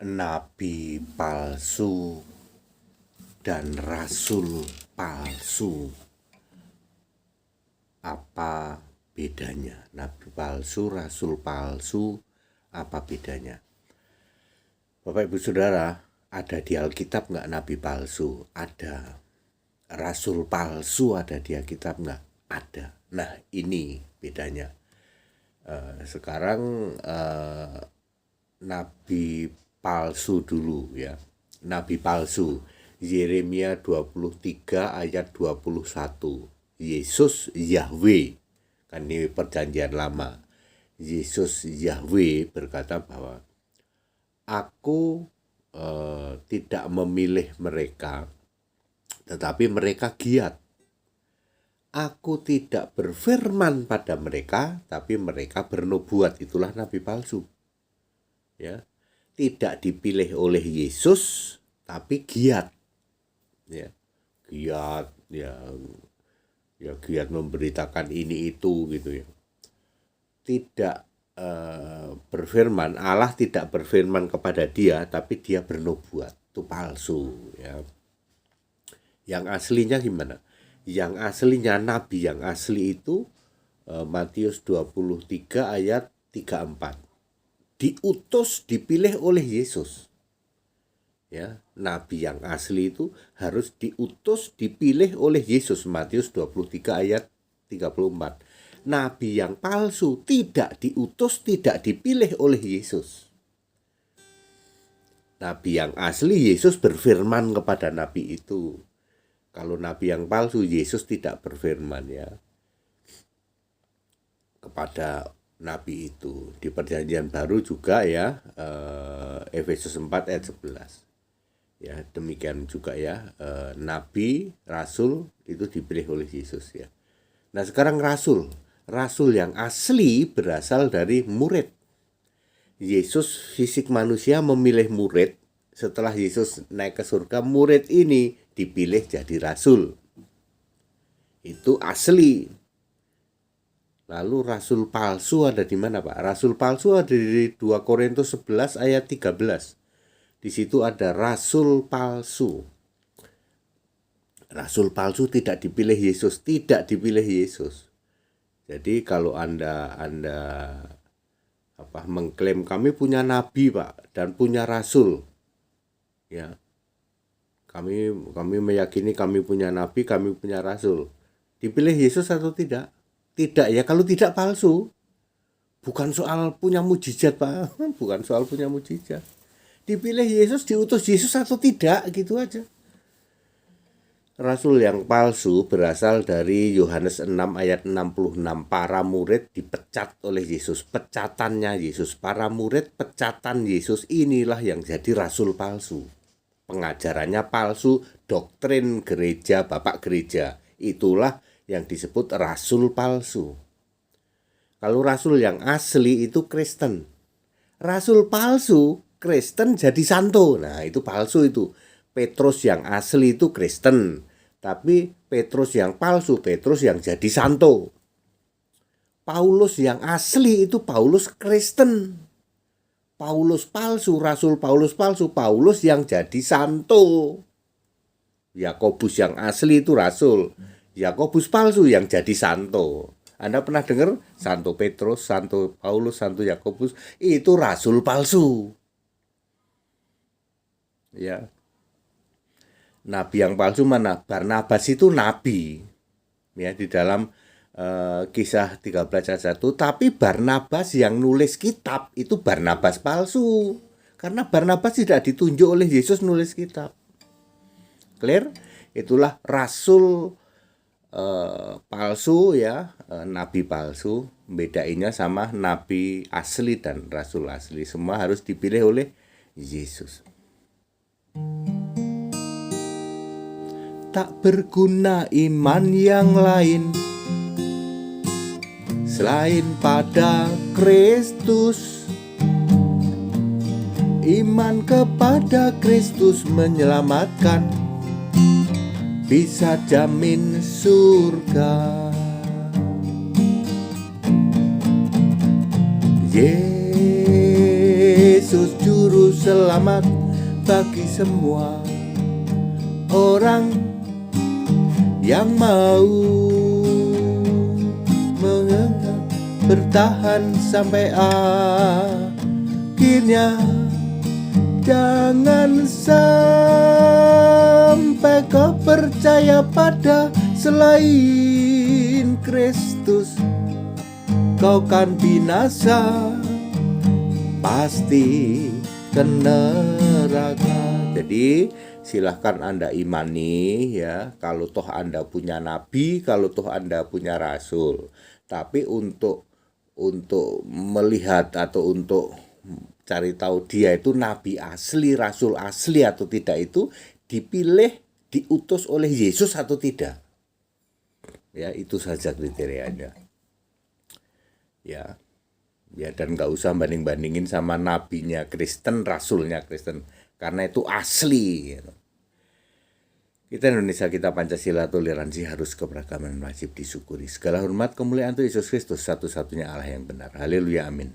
nabi palsu dan rasul palsu. Apa bedanya? Nabi palsu, rasul palsu, apa bedanya? Bapak Ibu Saudara, ada di Alkitab nggak nabi palsu? Ada. Rasul palsu ada di Alkitab nggak? Ada. Nah, ini bedanya. Sekarang nabi palsu dulu ya. Nabi palsu. Yeremia 23 ayat 21. Yesus Yahweh. Kan ini perjanjian lama. Yesus Yahweh berkata bahwa aku tidak memilih mereka, tetapi mereka giat. Aku tidak berfirman pada mereka, tapi mereka bernubuat. Itulah nabi palsu. Ya, tidak dipilih oleh Yesus, tapi giat. Ya, giat, ya giat memberitakan ini itu gitu ya. Tidak berfirman, Allah tidak berfirman kepada dia, tapi dia bernubuat. Itu palsu. Ya. Yang aslinya gimana? Yang aslinya nabi yang asli itu Matius 23 ayat 34. Diutus, dipilih oleh Yesus. Ya, nabi yang asli itu harus diutus, dipilih oleh Yesus. Matius 23 ayat 34. Nabi yang palsu tidak diutus, tidak dipilih oleh Yesus. Nabi yang asli Yesus berfirman kepada nabi itu. Kalau nabi yang palsu, Yesus tidak berfirman ya kepada nabi itu. Di perjanjian baru juga ya, Efesus 4 ayat 11. Ya, demikian juga ya, nabi, rasul itu dipilih oleh Yesus ya. Nah, sekarang rasul yang asli berasal dari murid. Yesus fisik manusia memilih murid. Setelah Yesus naik ke surga, murid ini dipilih jadi rasul. Itu asli. Lalu rasul palsu ada di mana, Pak? Rasul palsu ada di 2 Korintus 11 ayat 13. Di situ ada rasul palsu. Rasul palsu tidak dipilih Yesus, tidak dipilih Yesus. Jadi kalau Anda mengklaim kami punya nabi, Pak, dan punya rasul. Ya. Kami meyakini kami punya nabi, kami punya rasul. Dipilih Yesus atau tidak? Tidak ya, kalau tidak palsu. Bukan soal punya mujizat, Pak. Bukan soal punya mujizat. Dipilih Yesus, diutus Yesus atau tidak, gitu aja. Rasul yang palsu berasal dari Yohanes 6 ayat 66. Para murid dipecat oleh Yesus. Pecatannya Yesus. Para murid pecatan Yesus, inilah yang jadi rasul palsu. Pengajarannya palsu, doktrin gereja, bapak gereja. Itulah yang disebut rasul palsu. Kalau rasul yang asli itu Kristen. Rasul palsu, Kristen jadi santo. Nah, itu palsu itu. Petrus yang asli itu Kristen. Tapi Petrus yang palsu, Petrus yang jadi santo. Paulus yang asli itu Paulus Kristen. Paulus palsu, rasul Paulus palsu, Paulus yang jadi santo. Yakobus yang asli itu rasul. Yakobus palsu yang jadi santo. Anda pernah dengar Santo Petrus, Santo Paulus, Santo Yakobus? Itu rasul palsu. Ya. Nabi yang palsu mana? Barnabas itu nabi. Ya, di dalam Kisah 13 ayat 1. Tapi Barnabas yang nulis kitab itu Barnabas palsu. Karena Barnabas tidak ditunjuk oleh Yesus nulis kitab. Clear? Itulah rasul palsu ya, nabi palsu. Bedainnya sama nabi asli dan rasul asli. Semua harus dipilih oleh Yesus. Tak berguna iman yang lain selain pada Kristus. Iman kepada Kristus menyelamatkan, bisa jamin surga. Yesus juru selamat bagi semua orang yang mau bertahan sampai akhirnya. Jangan sampai kau percaya pada selain Kristus, kau kan binasa, pasti ke neraka. Jadi silahkan Anda imani ya, kalau toh Anda punya nabi, kalau toh Anda punya rasul. Tapi untuk melihat atau untuk cari tahu dia itu nabi asli, rasul asli atau tidak, itu dipilih, diutus oleh Yesus atau tidak. Ya, itu saja kriterianya. Ya, dan nggak usah banding-bandingin sama nabinya Kristen, rasulnya Kristen, karena itu asli. Kita Indonesia, kita Pancasila, toleransi, harus keberagaman, wajib disyukuri. Segala hormat kemuliaan untuk Yesus Kristus, satu-satunya Allah yang benar. Haleluya, amin.